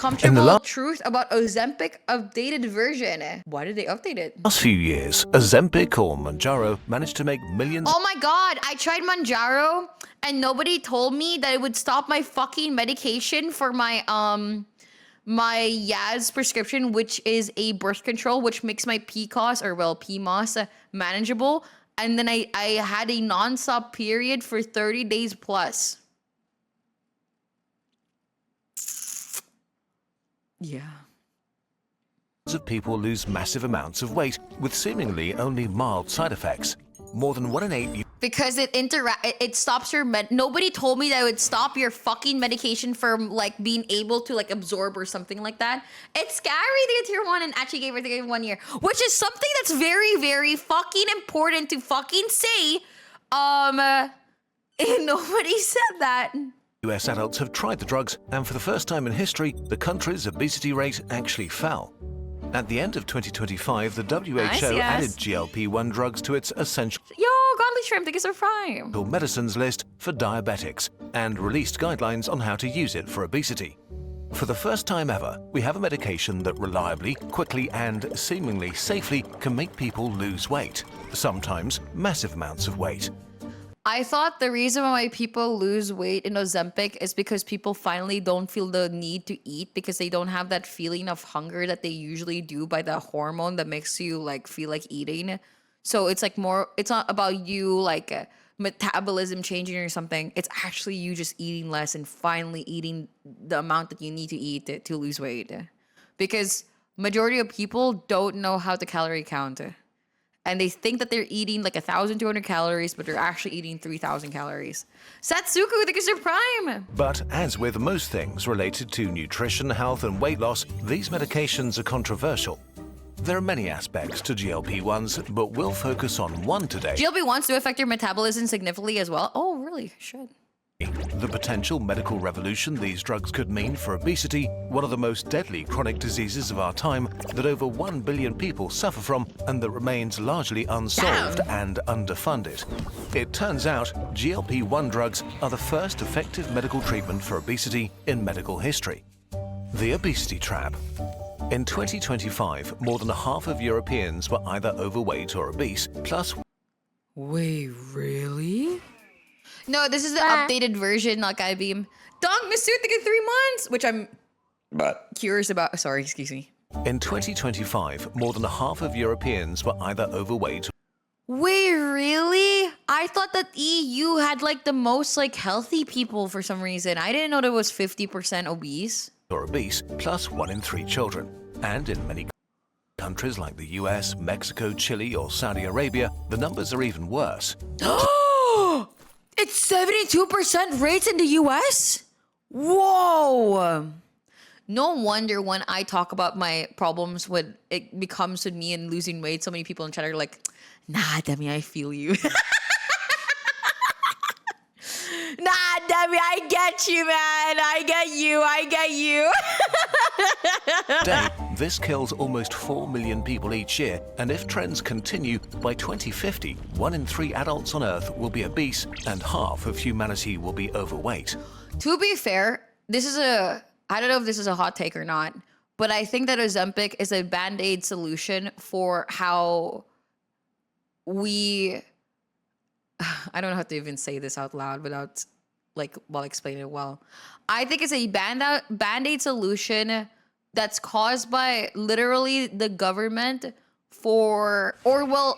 uncomfortable truth about Ozempic updated version. Why did they update it? Last few years, Ozempic or Mounjaro managed to make millions. Oh my god, I tried Mounjaro and nobody told me that it would stop my fucking medication for my my Yaz prescription, which is a birth control, which makes my PCOS or PMOS manageable. And then I had a non-stop period for 30 days plus. Yeah. Of people lose massive amounts of weight with seemingly only mild side effects. More than 1 in 8. Because it stops your nobody told me that it would stop your fucking medication from like being able to like absorb or something like that. It's scary to get tier 1 and actually gave it 1 year, which is something that's very, very fucking important to fucking say. And nobody said that. US adults have tried the drugs, and for the first time in history, the country's obesity rate actually fell. At the end of 2025, the WHO added GLP-1 drugs to its essential Godly Shrimp, thank you so Prime. medicines list for diabetics and released guidelines on how to use it for obesity. For the first time ever, we have a medication that reliably, quickly, and seemingly safely can make people lose weight, sometimes massive amounts of weight. I thought the reason why people lose weight in Ozempic is because people finally don't feel the need to eat because they don't have that feeling of hunger that they usually do by the hormone that makes you like feel like eating. So it's like more, it's not about you like metabolism changing or something. It's actually you just eating less and finally eating the amount that you need to eat to lose weight. Because majority of people don't know how to calorie count. And they think that they're eating like 1,200 calories, but they're actually eating 3,000 calories. Satsuku, thank you for Prime. But as with most things related to nutrition, health, and weight loss, these medications are controversial. There are many aspects to GLP-1s, but we'll focus on one today. GLP-1s do affect your metabolism significantly as well. Oh, really? Should. The potential medical revolution these drugs could mean for obesity, one of the most deadly chronic diseases of our time that over 1 billion people suffer from and that remains largely unsolved and underfunded. It turns out GLP-1 drugs are the first effective medical treatment for obesity in medical history. The obesity trap. In 2025, more than half of Europeans were either overweight or obese, plus... Wait, really? No, this is the updated version, not Guy Beam. Dong Masud, thank you 3 months, which I'm curious about. Sorry, excuse me. In 2025, more than half of Europeans were either overweight. Wait, really? I thought that EU had like the most like healthy people for some reason. I didn't know there was 50% obese. Or obese, plus 1 in 3 children. And in many countries like the US, Mexico, Chile, or Saudi Arabia, the numbers are even worse. It's 72% rates in the US? Whoa! No wonder when I talk about my problems when it becomes with me and losing weight, so many people in chat are like, nah, Demi, I feel you. Nah, Demi, I get you, man. I get you. Today, this kills almost 4 million people each year, and if trends continue, by 2050, 1 in 3 adults on Earth will be obese, and half of humanity will be overweight. To be fair, I don't know if this is a hot take or not, but I think that Ozempic is a band-aid solution for how I don't know how to even say this out loud without explaining it well. I think it's a band-aid solution that's caused by literally the government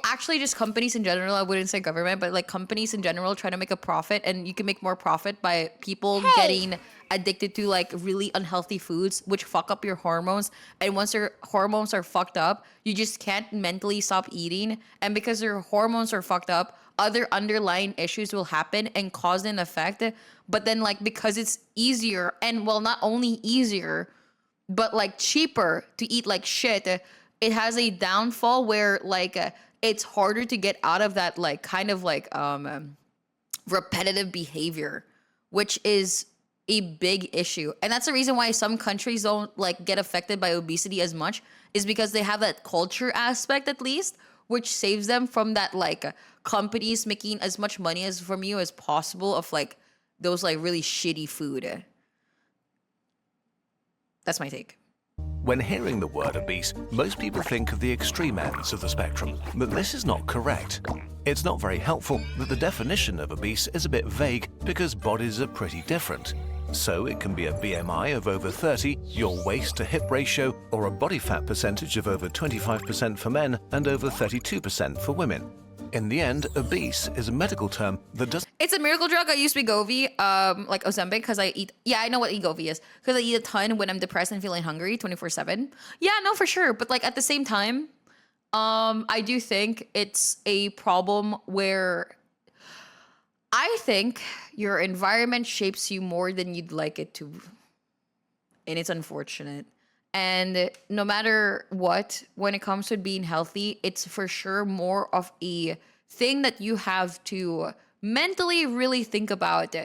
actually just companies in general. I wouldn't say government, but like companies in general trying to make a profit, and you can make more profit by people getting addicted to like really unhealthy foods, which fuck up your hormones. And once your hormones are fucked up, you just can't mentally stop eating. And because your hormones are fucked up, other underlying issues will happen and cause an effect. But then like, because it's easier and not only easier, but like cheaper to eat like shit, it has a downfall where like it's harder to get out of that like kind of like repetitive behavior, which is a big issue. And that's the reason why some countries don't like get affected by obesity as much, is because they have that culture aspect at least, which saves them from that like companies making as much money as from you as possible of like those like really shitty food. That's my take. When hearing the word obese, most people think of the extreme ends of the spectrum, but this is not correct. It's not very helpful that the definition of obese is a bit vague because bodies are pretty different. So it can be a BMI of over 30, your waist to hip ratio, or a body fat percentage of over 25% for men and over 32% for women. In the end, obese is a medical term that doesn't... It's a miracle drug. I use Wegovy, like Ozempic, because I eat... Yeah, I know what Wegovy is. Because I eat a ton when I'm depressed and feeling hungry 24/7. Yeah, no, for sure. But like at the same time, I do think it's a problem where I think your environment shapes you more than you'd like it to. And it's unfortunate. And no matter what, when it comes to being healthy, it's for sure more of a thing that you have to mentally really think about,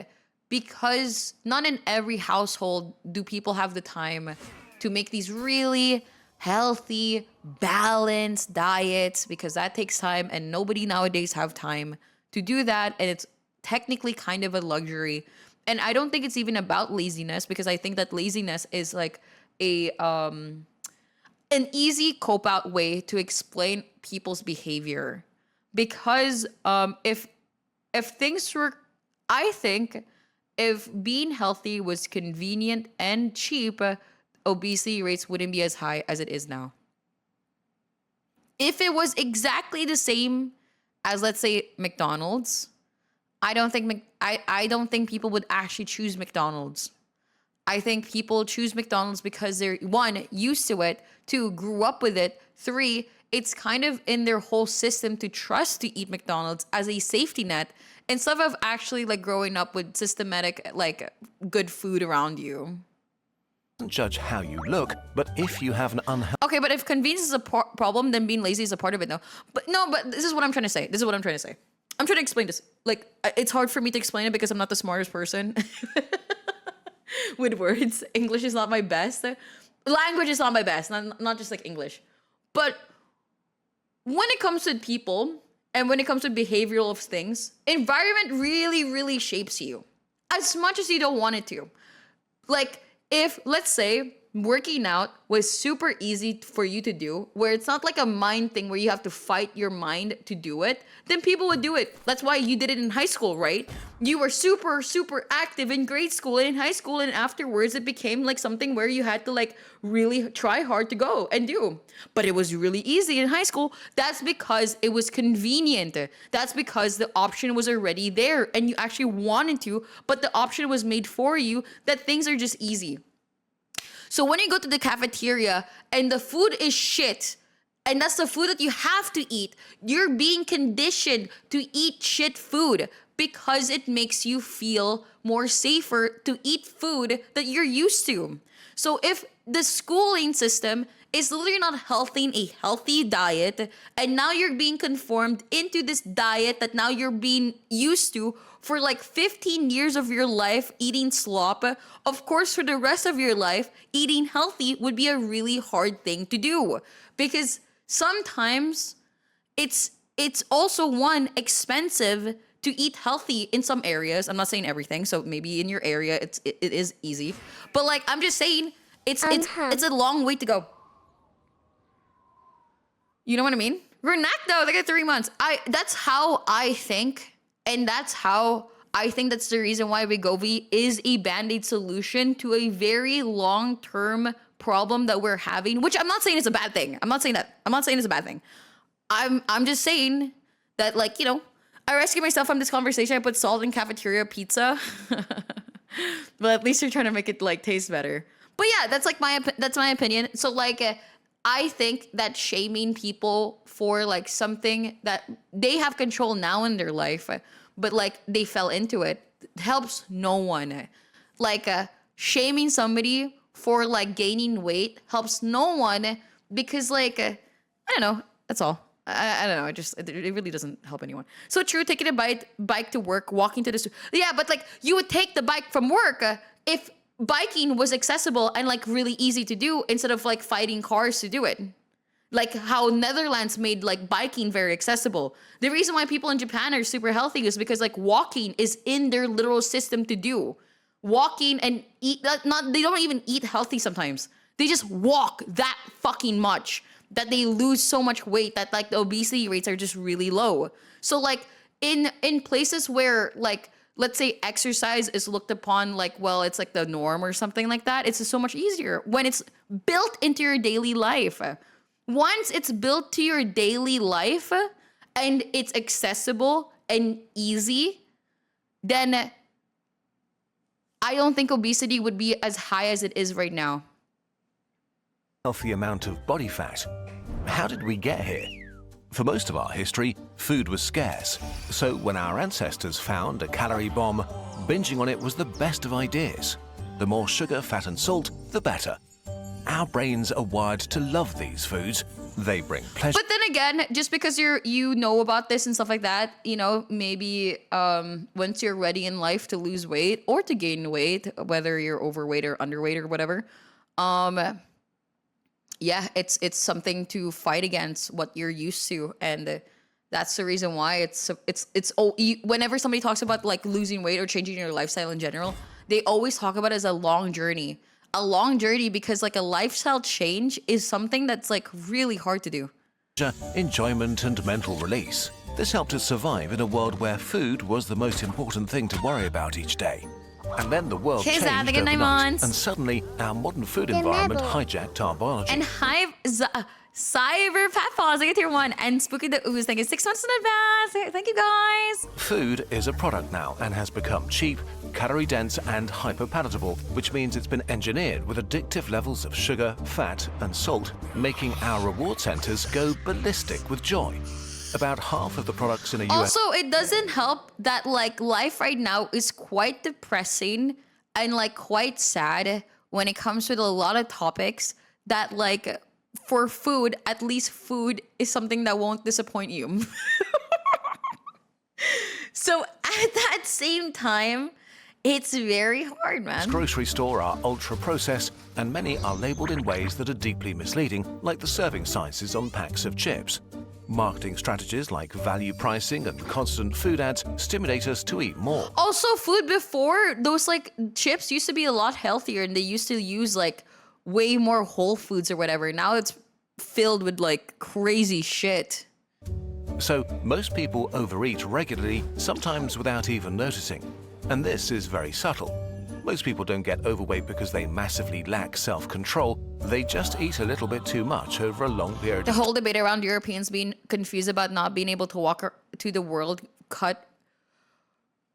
because not in every household do people have the time to make these really healthy, balanced diets, because that takes time and nobody nowadays have time to do that. And it's technically kind of a luxury. And I don't think it's even about laziness, because I think that laziness is like an easy cope out way to explain people's behavior, because if things were, I think if being healthy was convenient and cheap, obesity rates wouldn't be as high as it is now. If it was exactly the same as, let's say, McDonald's, I don't think people would actually choose McDonald's. I think people choose McDonald's because they're, one, used to it, two, grew up with it, three, it's kind of in their whole system to trust to eat McDonald's as a safety net instead of actually like growing up with systematic like good food around you. Judge how you look, but if you have an unhealthy... Okay, but if convenience is a problem, then being lazy is a part of it, no. But this is what I'm trying to say. I'm trying to explain this. Like, it's hard for me to explain it because I'm not the smartest person with words. English is not my best. Language is not my best, not just like English. But when it comes to people and when it comes to behavioral things, environment really, really shapes you as much as you don't want it to. Like, if, let's say, working out was super easy for you to do, where it's not like a mind thing where you have to fight your mind to do it, then people would do it. That's why you did it in high school, right? You were super, super active in grade school and in high school, and afterwards it became like something where you had to like really try hard to go and do. But it was really easy in high school. That's because it was convenient. That's because the option was already there and you actually wanted to, but the option was made for you, that things are just easy. So when you go to the cafeteria and the food is shit, and that's the food that you have to eat, you're being conditioned to eat shit food because it makes you feel more safer to eat food that you're used to. So if the schooling system is literally not helping a healthy diet, and now you're being conformed into this diet that now you're being used to for like 15 years of your life eating slop, of course, for the rest of your life, eating healthy would be a really hard thing to do. Because sometimes it's also, one, expensive to eat healthy in some areas. I'm not saying everything, so maybe in your area it is easy. But like, I'm just saying, it's a long way to go. You know what I mean? Renact though, they got 3 months. That's how I think. And that's how I think that's the reason why Wegovy is a band-aid solution to a very long-term problem that we're having, which I'm not saying is a bad thing. I'm not saying it's a bad thing. I'm just saying that, like, you know, I rescue myself from this conversation. I put salt in cafeteria pizza. But at least you're trying to make it like taste better. But yeah, that's like that's my opinion. So like I think that shaming people for like something that they have control now in their life, but like they fell into it, helps no one. Like shaming somebody for like gaining weight helps no one, because like I don't know, that's all. I don't know. It really doesn't help anyone. So true. Taking a bike to work, walking to the store. Yeah, but like you would take the bike from work if biking was accessible and like really easy to do instead of like fighting cars to do it. Like how Netherlands made like biking very accessible. The reason why people in Japan are super healthy is because like walking is in their literal system to do. walking and eat, they don't even eat healthy sometimes. They just walk that fucking much that they lose so much weight that like the obesity rates are just really low. So like in places where like, let's say exercise is looked upon like, well, it's like the norm or something like that, it's just so much easier when it's built into your daily life. Once it's built to your daily life and it's accessible and easy, then I don't think obesity would be as high as it is right now. Healthy amount of body fat. How did we get here? For most of our history, food was scarce. So when our ancestors found a calorie bomb, binging on it was the best of ideas. The more sugar, fat and salt, the better. Our brains are wired to love these foods. They bring pleasure. But then again, just because you know about this and stuff like that, you know, maybe once you're ready in life to lose weight or to gain weight, whether you're overweight or underweight or whatever, yeah, it's something to fight against what you're used to, and that's the reason why whenever somebody talks about like losing weight or changing your lifestyle in general, they always talk about it as a long journey. A long journey because like a lifestyle change is something that's like really hard to do. Enjoyment and mental release. This helped us survive in a world where food was the most important thing to worry about each day. And then the world changed overnight, and suddenly our modern food environment hijacked our biology. And Cyber Fat Falls, I get tier 1, and Spooky the Ooze, thank you 6 months in advance. Thank you guys. Food is a product now and has become cheap, calorie dense and hyper-palatable, which means it's been engineered with addictive levels of sugar, fat and salt, making our reward centers go ballistic with joy. About half of the products in a US... Also, it doesn't help that like life right now is quite depressing and like quite sad when it comes to a lot of topics that like for food, at least food is something that won't disappoint you. So at that same time, it's very hard, man. Grocery store are ultra-processed, and many are labeled in ways that are deeply misleading, like the serving sizes on packs of chips. Marketing strategies like value pricing and constant food ads stimulate us to eat more. Also, food before, those like chips used to be a lot healthier, and they used to use like way more whole foods or whatever. Now it's filled with like crazy shit. So most people overeat regularly, sometimes without even noticing. And this is very subtle. Most people don't get overweight because they massively lack self-control. They just eat a little bit too much over a long period. The whole debate around Europeans being confused about not being able to walk to the World Cut.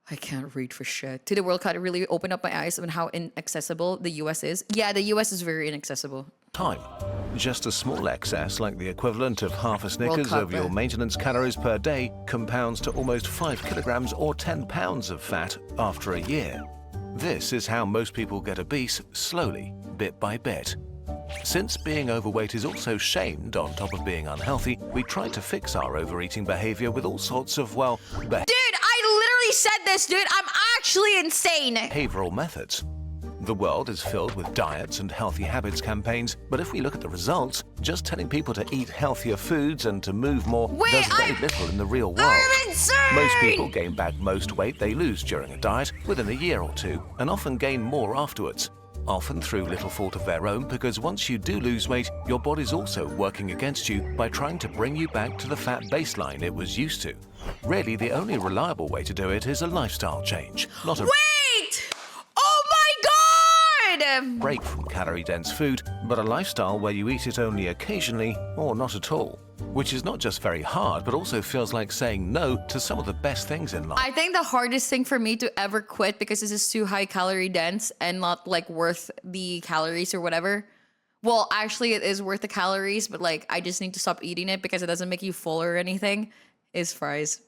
I can't read for shit. To the World Cut really opened up my eyes on how inaccessible the US is. Yeah, the US is very inaccessible. Time. Just a small excess, like the equivalent of half a Snickers of your maintenance calories per day, compounds to almost 5 kilograms or 10 pounds of fat after a year. This is how most people get obese, slowly, bit by bit. Since being overweight is also shamed on top of being unhealthy, we try to fix our overeating behavior with all sorts of, well, Dude, I literally said this, dude. I'm actually insane. Behavioral methods. The world is filled with diets and healthy habits campaigns, but if we look at the results, just telling people to eat healthier foods and to move more does very little in the real world. I'm insane! Most people gain back most weight they lose during a diet within a year or two, and often gain more afterwards. Often through little fault of their own, because once you do lose weight, your body's also working against you by trying to bring you back to the fat baseline it was used to. Really, the only reliable way to do it is a lifestyle change, not a Wait! Oh my god! break from calorie-dense food, but a lifestyle where you eat it only occasionally or not at all. Which is not just very hard, but also feels like saying no to some of the best things in life. I think the hardest thing for me to ever quit, because this is too high calorie dense and not like worth the calories or whatever. Well, actually it is worth the calories, but like I just need to stop eating it because it doesn't make you full or anything, is fries.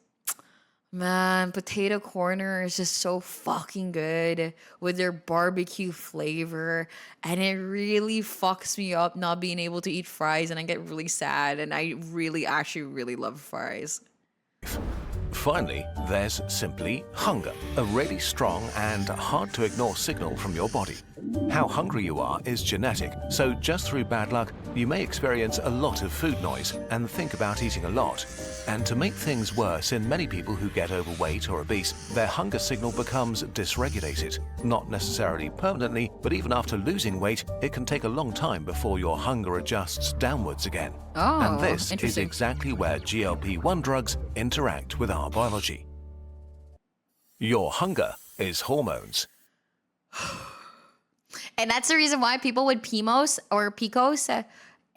Man, potato corner is just so fucking good with their barbecue flavor, and it really fucks me up not being able to eat fries, and I get really sad, and I really actually really love fries. Finally, there's simply hunger, a really strong and hard to ignore signal from your body. How hungry you are is genetic, so just through bad luck, you may experience a lot of food noise and think about eating a lot. And to make things worse, in many people who get overweight or obese, their hunger signal becomes dysregulated. Not necessarily permanently, but even after losing weight, it can take a long time before your hunger adjusts downwards again. Oh, and this is interesting. exactly where GLP-1 drugs interact with our biology. Your hunger is hormones. And that's the reason why people with PMOS or PCOS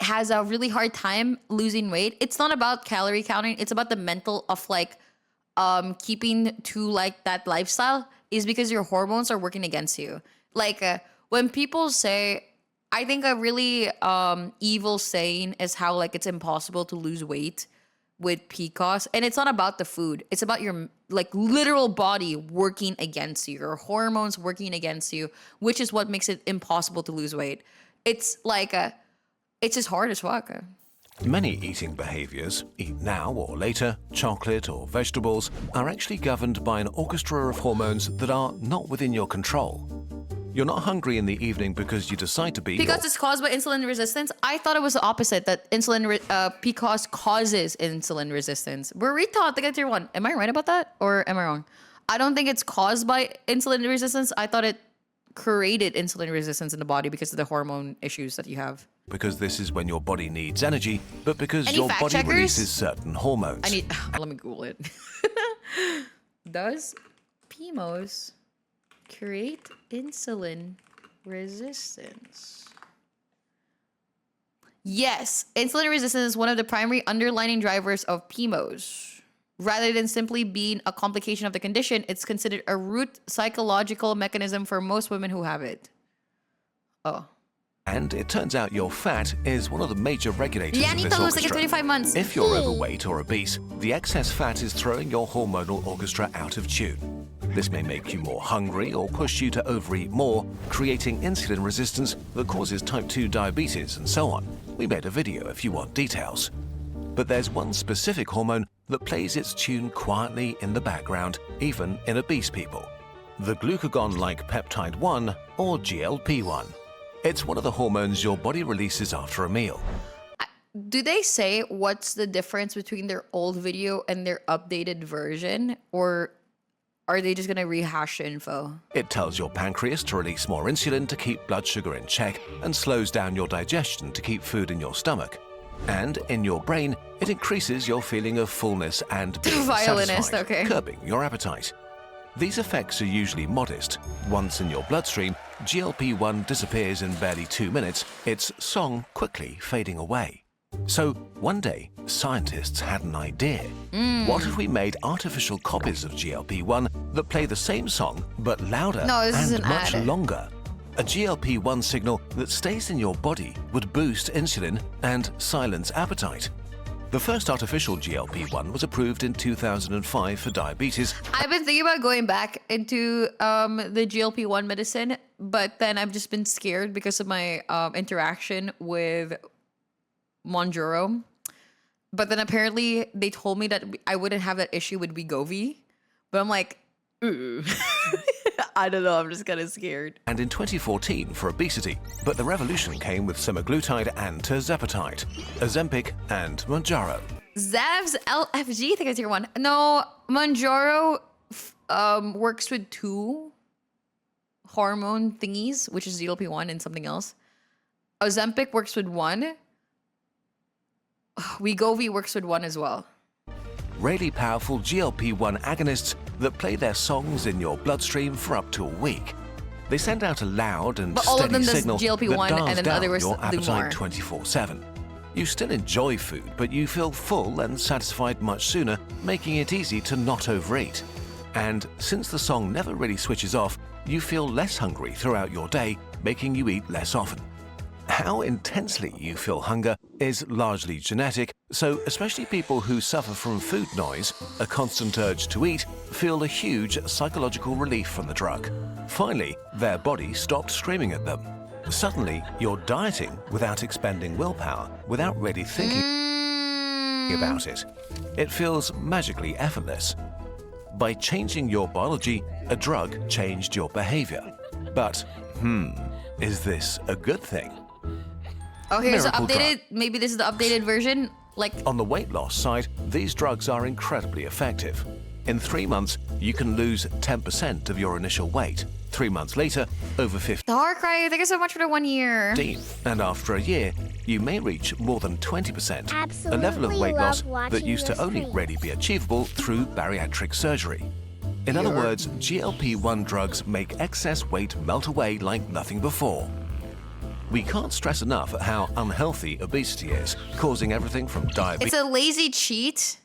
has a really hard time losing weight. It's not about calorie counting. It's about the mental of like keeping to like that lifestyle is because your hormones are working against you. Like when people say, I think a really evil saying is how like it's impossible to lose weight with PCOS, and it's not about the food. It's about your like literal body working against you, your hormones working against you, which is what makes it impossible to lose weight. It's like it's just hard as fuck. Many eating behaviors, eat now or later, chocolate or vegetables, are actually governed by an orchestra of hormones that are not within your control. You're not hungry in the evening because you decide to be. Because it's caused by insulin resistance. I thought it was the opposite, that PCOS causes insulin resistance. We're retaught to get tier 1. Am I right about that? Or am I wrong? I don't think it's caused by insulin resistance. I thought it created insulin resistance in the body because of the hormone issues that you have. Because this is when your body needs energy, but because Any your fact body checkers? releases certain hormones. Let me Google it. Does PMOS create insulin resistance? Yes, insulin resistance is one of the primary underlying drivers of PMOS. Rather than simply being a complication of the condition, it's considered a root psychological mechanism for most women who have it. Oh. And it turns out your fat is one of the major regulators of this Nito lose like orchestra. 25 months. If you're overweight or obese, the excess fat is throwing your hormonal orchestra out of tune. This may make you more hungry or push you to overeat more, creating insulin resistance that causes type 2 diabetes and so on. We made a video if you want details. But there's one specific hormone that plays its tune quietly in the background, even in obese people. The glucagon-like peptide 1, or GLP-1. It's one of the hormones your body releases after a meal. Do they say what's the difference between their old video and their updated version? Or are they just going to rehash the info? It tells your pancreas to release more insulin to keep blood sugar in check and slows down your digestion to keep food in your stomach. And in your brain, it increases your feeling of fullness and being Violinist, satisfied, okay. curbing your appetite. These effects are usually modest. Once in your bloodstream, GLP-1 disappears in barely 2 minutes, its song quickly fading away. So one day, scientists had an idea. What if we made artificial copies of GLP-1 that play the same song but louder and much longer? A GLP-1 signal that stays in your body would boost insulin and silence appetite. The first artificial GLP-1 was approved in 2005 for diabetes. I've been thinking about going back into the GLP-1 medicine, but then I've just been scared because of my interaction with Mounjaro. But then apparently they told me that I wouldn't have that issue with Wegovy. But I'm like, ooh. I don't know, I'm just kind of scared. And in 2014 for obesity, but the revolution came with semaglutide and tirzepatide, Ozempic and Mounjaro. Zav's LFG, I think it's tier 1. No, Mounjaro works with 2 hormone thingies, which is GLP-1 and something else. Ozempic works with 1. Wegovy works with 1 as well. Really powerful GLP-1 agonists that play their songs in your bloodstream for up to a week. They send out a loud and But all of steady them does signal GLP-1 that dials and then the down others your do appetite more. 24/7. You still enjoy food, but you feel full and satisfied much sooner, making it easy to not overeat. And since the song never really switches off, you feel less hungry throughout your day, making you eat less often. How intensely you feel hunger is largely genetic, so especially people who suffer from food noise, a constant urge to eat, feel a huge psychological relief from the drug. Finally, their body stopped screaming at them. Suddenly, you're dieting without expending willpower, without really thinking about it. It feels magically effortless. By changing your biology, a drug changed your behavior. But, Is this a good thing? Oh, here's the Miracle drug. updated. Maybe this is the updated version. Like, On the weight loss side, these drugs are incredibly effective. In 3 months, you can lose 10% of your initial weight. 3 months later, over 15. Darkrai, thank you so much for the 1 year. And after a year, you may reach more than 20%, a level of Absolutely weight loss love that used to watching only your really be achievable through bariatric surgery. In other words, GLP-1 drugs make excess weight melt away like nothing before. We can't stress enough at how unhealthy obesity is, causing everything from diabetes. It's a lazy cheat.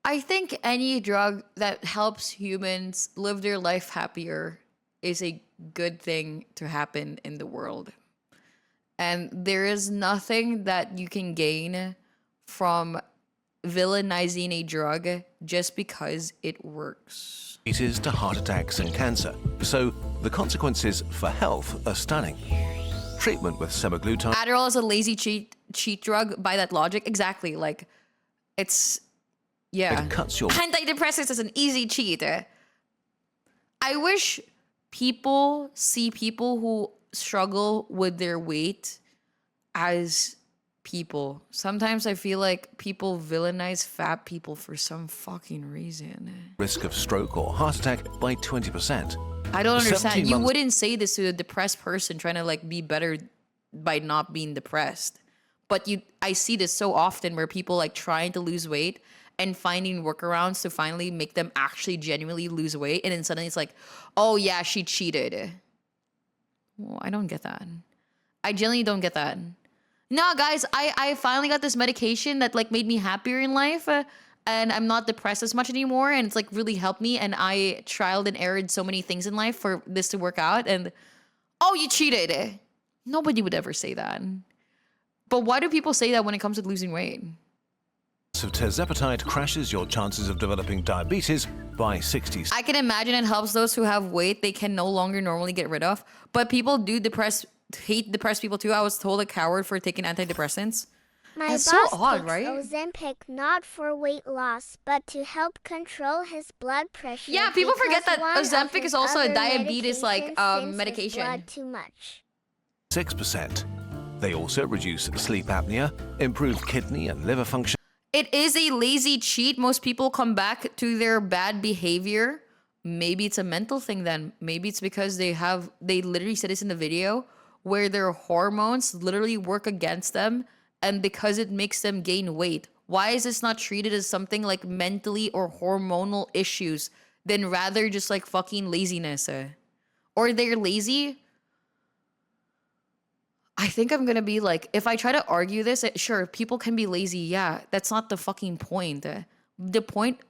I think any drug that helps humans live their life happier is a good thing to happen in the world. And there is nothing that you can gain from villainizing a drug just because it works. To heart attacks and cancer, so the consequences for health are stunning. Treatment with semaglutide. Adderall is a lazy cheat drug by that logic. Exactly. Like, it's, yeah. It cuts your Antidepressants is an easy cheat. I wish people see people who struggle with their weight as people. Sometimes I feel like people villainize fat people for some fucking reason. risk of stroke or heart attack by 20%. I don't understand. 17 You months- wouldn't say this to a depressed person trying to like be better by not being depressed. But I see this so often where people like trying to lose weight and finding workarounds to finally make them actually genuinely lose weight. And then suddenly it's like, oh yeah, she cheated. Well, I don't get that. I genuinely don't get that. No, guys, I finally got this medication that like made me happier in life. And I'm not depressed as much anymore. And it's like really helped me. And I trialed and errored so many things in life for this to work out. And, oh, you cheated. Nobody would ever say that. But why do people say that when it comes to losing weight? So tirzepatide crashes your chances of developing diabetes by 60. I can imagine it helps those who have weight they can no longer normally get rid of. But people do hate depressed people too. I was told a coward for taking antidepressants. My That's boss so odd, takes right? Ozempic not for weight loss, but to help control his blood pressure. Yeah, people forget because that one of Ozempic his is also a other diabetes, like, medications thinks his medication. blood too much. 6%. They also reduce sleep apnea, improve kidney and liver function. It is a lazy cheat. Most people come back to their bad behavior. Maybe it's a mental thing then. Maybe it's because they literally said this in the video, where their hormones literally work against them and because it makes them gain weight. Why is this not treated as something like mentally or hormonal issues than rather just like fucking laziness? Or they're lazy? I think I'm gonna be like, if I try to argue this, sure, people can be lazy. Yeah, that's not the fucking point. The point,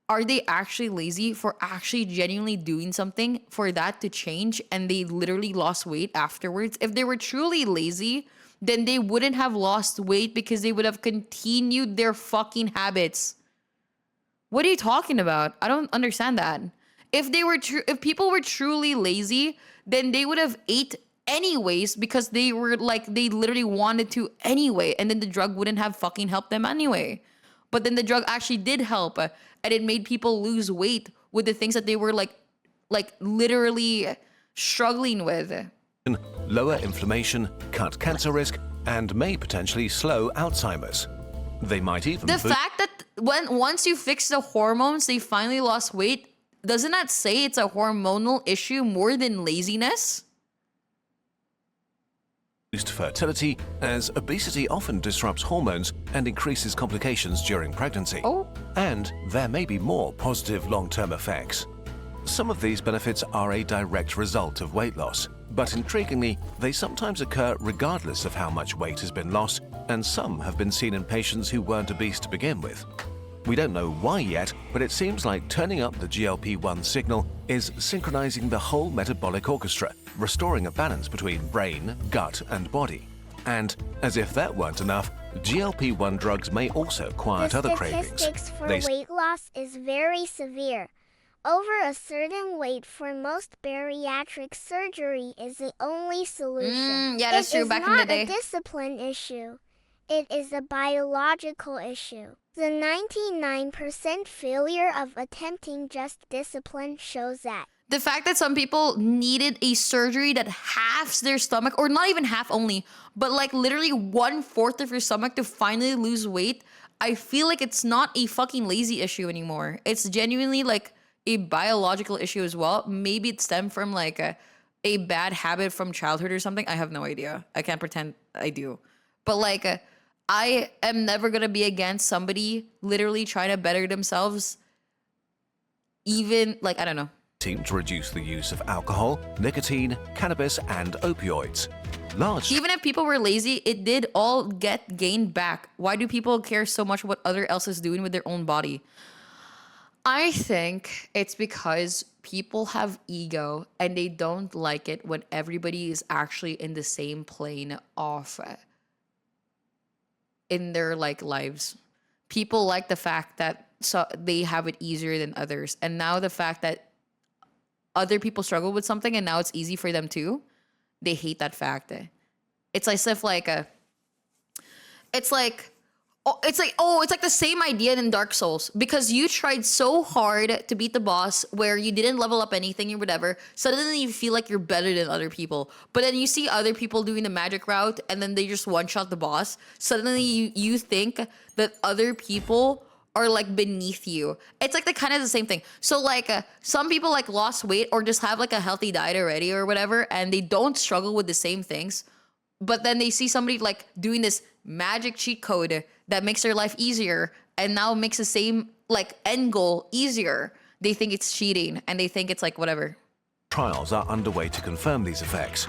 are they actually lazy for actually genuinely doing something for that to change and they literally lost weight afterwards? If they were truly lazy, then they wouldn't have lost weight because they would have continued their fucking habits. What are you talking about? I don't understand that. If people were truly lazy, then they would have ate anyways because they literally wanted to anyway, and then the drug wouldn't have fucking helped them anyway. But then the drug actually did help, and it made people lose weight with the things that they were like literally struggling with. Lower inflammation, cut cancer risk, and may potentially slow Alzheimer's. They might even The fact that once you fix the hormones, they finally lost weight, doesn't that say it's a hormonal issue more than laziness? boost fertility, as obesity often disrupts hormones and increases complications during pregnancy. Oh. And there may be more positive long-term effects. Some of these benefits are a direct result of weight loss, but intriguingly, they sometimes occur regardless of how much weight has been lost, and some have been seen in patients who weren't obese to begin with. We don't know why yet, but it seems like turning up the GLP-1 signal is synchronizing the whole metabolic orchestra, restoring a balance between brain, gut, and body. And as if that weren't enough, GLP-1 drugs may also quiet The other cravings. statistics for They weight loss is very severe. Over a certain weight for most bariatric surgery is the only solution. Yeah, that's true. Back in the day. It is not a discipline issue. It is a biological issue. The 99% failure of attempting just discipline shows that. The fact that some people needed a surgery that halves their stomach, or not even half only, but like literally 1/4 of your stomach to finally lose weight, I feel like it's not a fucking lazy issue anymore. It's genuinely like a biological issue as well. Maybe it stemmed from like a bad habit from childhood or something. I have no idea. I can't pretend I do. But like, I am never gonna be against somebody literally trying to better themselves. Even like, I don't know. To reduce the use of alcohol, nicotine, cannabis, and opioids. Even if people were lazy, it did all get gained back. Why do people care so much what other else is doing with their own body? I think it's because people have ego and they don't like it when everybody is actually in the same plane of in their like lives. People like the fact that so they have it easier than others, and now the fact that other people struggle with something and now it's easy for them too, they hate that fact. It's as if like it's like the same idea in Dark Souls, because you tried so hard to beat the boss where you didn't level up anything or whatever. Suddenly you feel like you're better than other people, but then you see other people doing the magic route and then they just one-shot the boss. Suddenly you think that other people are like beneath you. It's like the kind of the same thing. So like some people like lost weight or just have like a healthy diet already or whatever, and they don't struggle with the same things. But then they see somebody like doing this magic cheat code that makes their life easier and now makes the same like end goal easier. They think it's cheating and they think it's like whatever. Trials are underway to confirm these effects.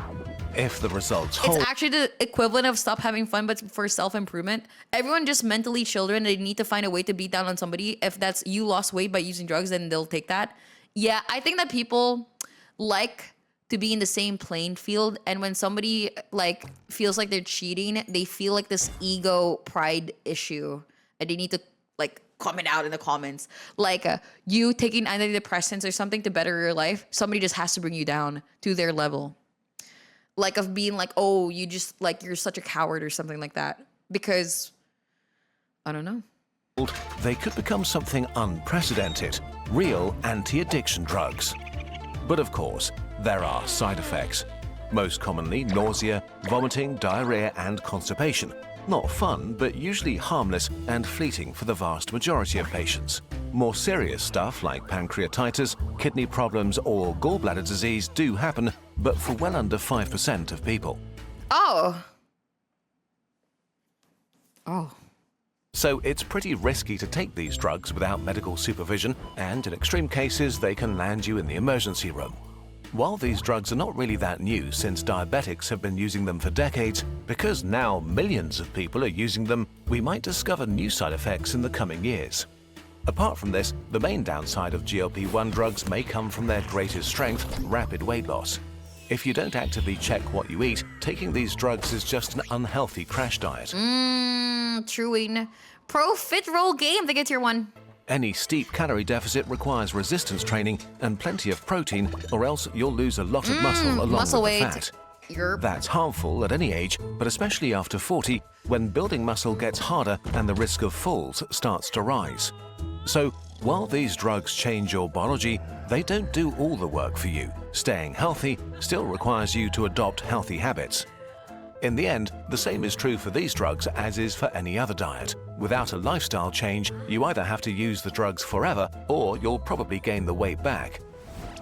If the results hold... It's actually the equivalent of stop having fun, but for self-improvement. Everyone just mentally children. They need to find a way to beat down on somebody. If that's you lost weight by using drugs, then they'll take that. Yeah, I think that people like to be in the same playing field. And when somebody like feels like they're cheating, they feel like this ego pride issue. And they need to like comment out in the comments. Like you taking antidepressants or something to better your life, somebody just has to bring you down to their level. Like of being like, oh, you just like, you're such a coward or something like that. Because, I don't know. They could become something unprecedented, real anti-addiction drugs. But of course, there are side effects. Most commonly nausea, vomiting, diarrhea, and constipation. Not fun, but usually harmless and fleeting for the vast majority of patients. More serious stuff like pancreatitis, kidney problems, or gallbladder disease do happen, but for well under 5% of people. Oh. So it's pretty risky to take these drugs without medical supervision, and in extreme cases, they can land you in the emergency room. While these drugs are not really that new, since diabetics have been using them for decades, because now millions of people are using them, we might discover new side effects in the coming years. Apart from this, the main downside of GLP-1 drugs may come from their greatest strength, rapid weight loss. If you don't actively check what you eat, taking these drugs is just an unhealthy crash diet. Truing. Pro Fit Roll Game, they get tier 1. Any steep calorie deficit requires resistance training and plenty of protein, or else you'll lose a lot of muscle along muscle with the weight. fat. That's harmful at any age, but especially after 40, when building muscle gets harder and the risk of falls starts to rise. So, while these drugs change your biology, they don't do all the work for you. Staying healthy still requires you to adopt healthy habits. In the end, the same is true for these drugs as is for any other diet. Without a lifestyle change, you either have to use the drugs forever, or you'll probably gain the weight back.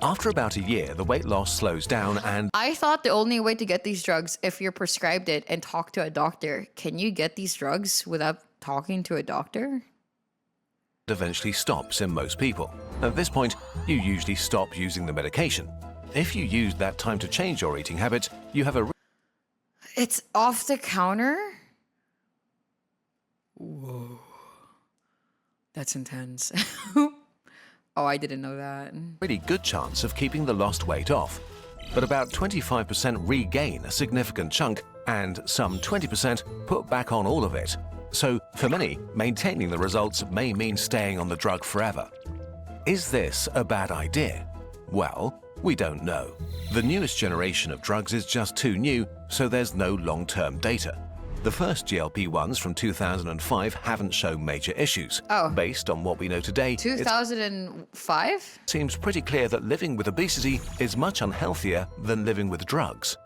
After about a year, the weight loss slows down and... I thought the only way to get these drugs if you're prescribed it and talk to a doctor. Can you get these drugs without talking to a doctor? eventually stops in most people. At this point, you usually stop using the medication. If you use that time to change your eating habits, you have a... It's off the counter? Whoa. That's intense. Oh, I didn't know that. Really good chance of keeping the lost weight off. But about 25% regain a significant chunk, and some 20% put back on all of it. So, for many, maintaining the results may mean staying on the drug forever. Is this a bad idea? Well, we don't know. The newest generation of drugs is just too new, so there's no long-term data. The first GLP-1s from 2005 haven't shown major issues. Oh. Based on what we know today, it 2005? seems pretty clear that living with obesity is much unhealthier than living with drugs.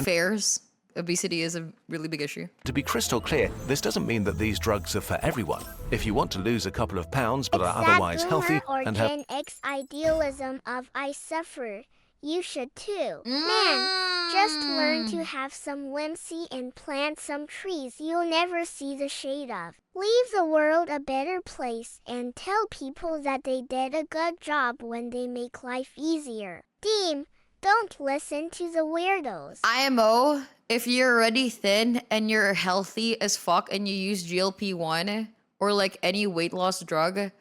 Fairs. Obesity is a really big issue. To be crystal clear, this doesn't mean that these drugs are for everyone. If you want to lose a couple of pounds but are otherwise healthy or and have Gen X idealism of I suffer, you should too. Man, just learn to have some whimsy and plant some trees you'll never see the shade of. Leave the world a better place and tell people that they did a good job when they make life easier. Deem, don't listen to the weirdos. IMO, if you're already thin and you're healthy as fuck and you use GLP-1 or like any weight loss drug,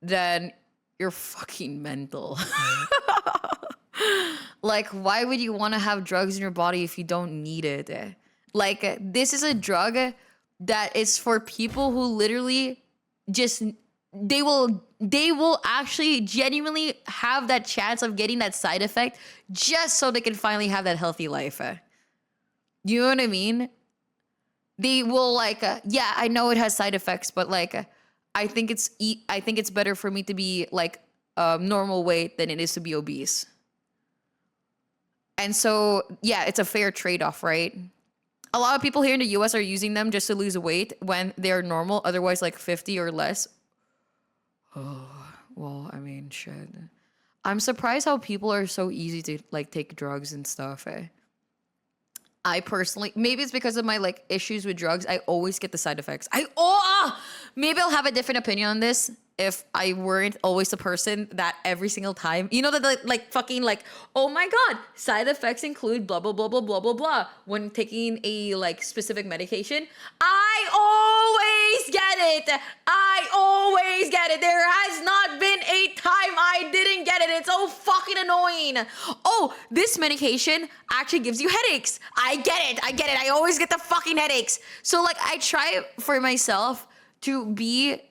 then you're fucking mental. Like, why would you want to have drugs in your body if you don't need it? Like, this is a drug that is for people who literally just they will actually genuinely have that chance of getting that side effect just so they can finally have that healthy life. You know what I mean? They will like, yeah, I know it has side effects, but like, I think it's better for me to be like normal weight than it is to be obese. And so, yeah, it's a fair trade-off, right? A lot of people here in the US are using them just to lose weight when they're normal, otherwise like 50 or less. Oh, well, I mean, shit. I'm surprised how people are so easy to like take drugs and stuff. I personally, maybe it's because of my like issues with drugs. I always get the side effects. Maybe I'll have a different opinion on this if I weren't always the person that every single time, you know, that like fucking like, oh my God, side effects include blah, blah, blah, blah, blah, blah, blah. When taking a like specific medication, I always get it. I always get it. There has not been a time I didn't get it. It's so fucking annoying. Oh, this medication actually gives you headaches. I get it. I always get the fucking headaches. So like I try for myself to be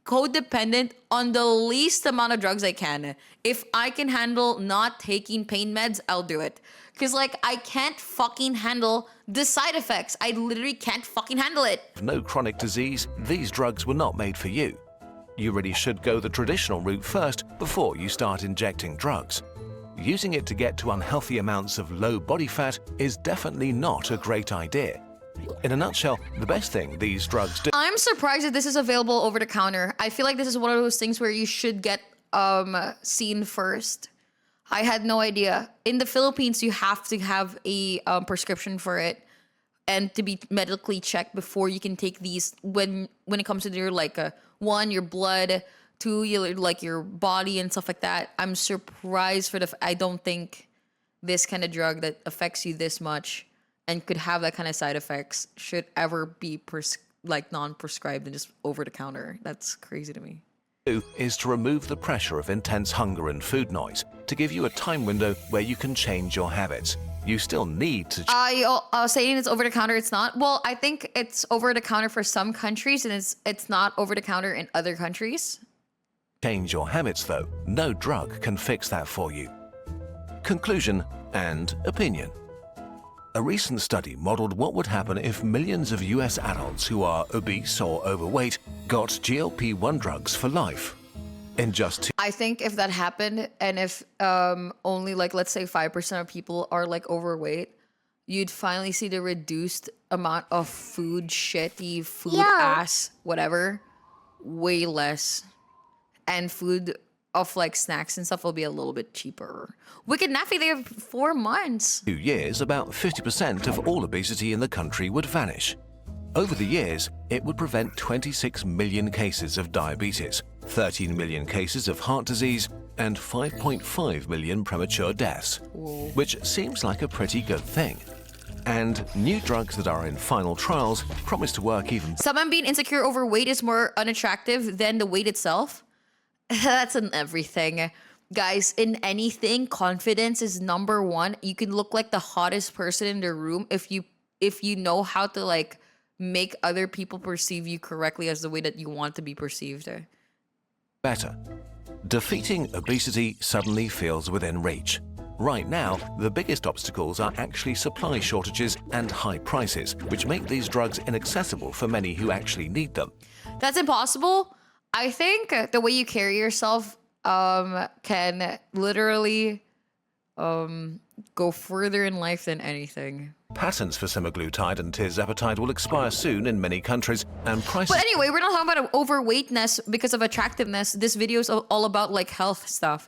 codependent on the least amount of drugs I can. If I can handle not taking pain meds, I'll do it. Because like I can't fucking handle the side effects. I literally can't fucking handle it. no chronic disease, these drugs were not made for you. You really should go the traditional route first before you start injecting drugs. Using it to get to unhealthy amounts of low body fat is definitely not a great idea. In a nutshell, the best thing these drugs do I'm surprised that this is available over the counter. I feel like this is one of those things where you should get seen first. I had no idea. In the Philippines, you have to have a prescription for it and to be medically checked before you can take these when it comes to your like one, your blood, two, your like your body and stuff like that. I'm surprised for I don't think this kind of drug that affects you this much and could have that kind of side effects should ever be like non-prescribed and just over the counter. That's crazy to me. is to remove the pressure of intense hunger and food noise to give you a time window where you can change your habits. You still need to saying it's over the counter, it's not. Well, I think it's over the counter for some countries and it's not over the counter in other countries. change your habits though. No drug can fix that for you. Conclusion and opinion. A recent study modeled what would happen if millions of US adults who are obese or overweight got GLP-1 drugs for life. In just I think if that happened and if only like let's say 5% of people are like overweight, you'd finally see the reduced amount of food, shitty food, ass, whatever, way less. And food of like snacks and stuff will be a little bit cheaper. Wicked Naffy there for 4 months. 2 years, about 50% of all obesity in the country would vanish. Over the years, it would prevent 26 million cases of diabetes, 13 million cases of heart disease, and 5.5 million premature deaths, which seems like a pretty good thing. And new drugs that are in final trials promise to work even. Someone being insecure over weight is more unattractive than the weight itself. That's in everything. Guys, in anything, confidence is number one. You can look like the hottest person in the room if you know how to like make other people perceive you correctly as the way that you want to be perceived. Better. Defeating obesity suddenly feels within reach. Right now, the biggest obstacles are actually supply shortages and high prices, which make these drugs inaccessible for many who actually need them. That's impossible. I think the way you carry yourself can literally go further in life than anything. Patents for semaglutide and tirzepatide will expire soon in many countries, and prices... But anyway, we're not talking about overweightness because of attractiveness. This video is all about like health stuff.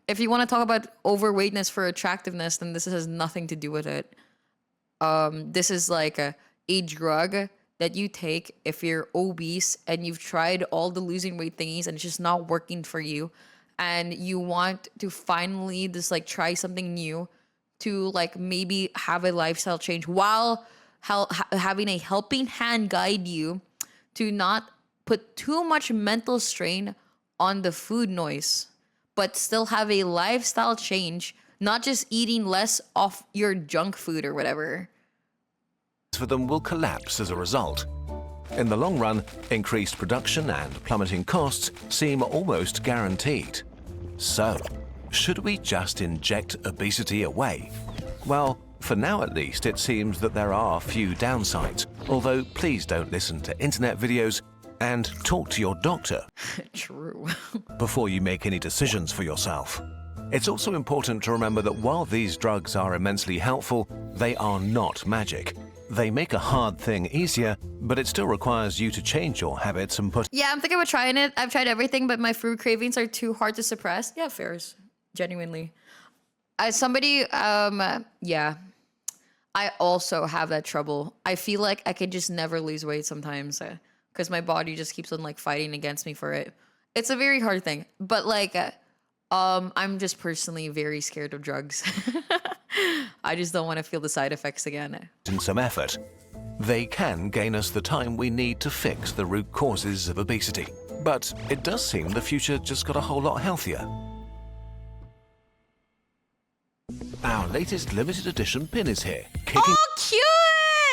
If you want to talk about overweightness for attractiveness, then this has nothing to do with it. This is like a drug that you take if you're obese and you've tried all the losing weight thingies and it's just not working for you, and you want to finally just like try something new to like maybe have a lifestyle change while having a helping hand guide you to not put too much mental strain on the food noise, but still have a lifestyle change, not just eating less of your junk food or whatever. For them will collapse as a result. In the long run, increased production and plummeting costs seem almost guaranteed. So, should we just inject obesity away? Well, for now at least, it seems that there are few downsides, although please don't listen to internet videos and talk to your doctor. True. Before you make any decisions for yourself. It's also important to remember that while these drugs are immensely helpful, they are not magic. They make a hard thing easier, but it still requires you to change your habits and put... Yeah, I'm thinking about trying it. I've tried everything, but my food cravings are too hard to suppress. Yeah, fairs. Genuinely. As somebody, yeah. I also have that trouble. I feel like I can just never lose weight sometimes because my body just keeps on like fighting against me for it. It's a very hard thing, but like, I'm just personally very scared of drugs. I just don't want to feel the side effects again. In some effort. They can gain us the time we need to fix the root causes of obesity. But it does seem the future just got a whole lot healthier. Our latest limited edition pin is here, kicking Oh, cute!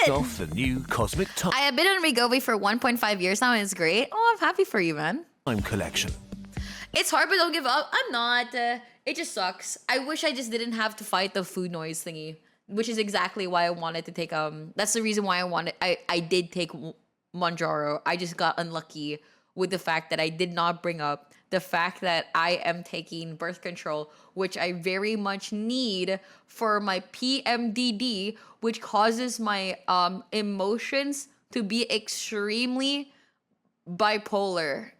off the new Cosmic I have been on Wegovy for 1.5 years now, and it's great. Oh, I'm happy for you, man. Time collection. It's hard, but don't give up. I'm not. It just sucks. I wish I just didn't have to fight the food noise thingy, which is exactly why I wanted to take that's the reason why I did take Monjaro. I just got unlucky with the fact that I did not bring up the fact that I am taking birth control, which I very much need for my PMDD, which causes my emotions to be extremely bipolar.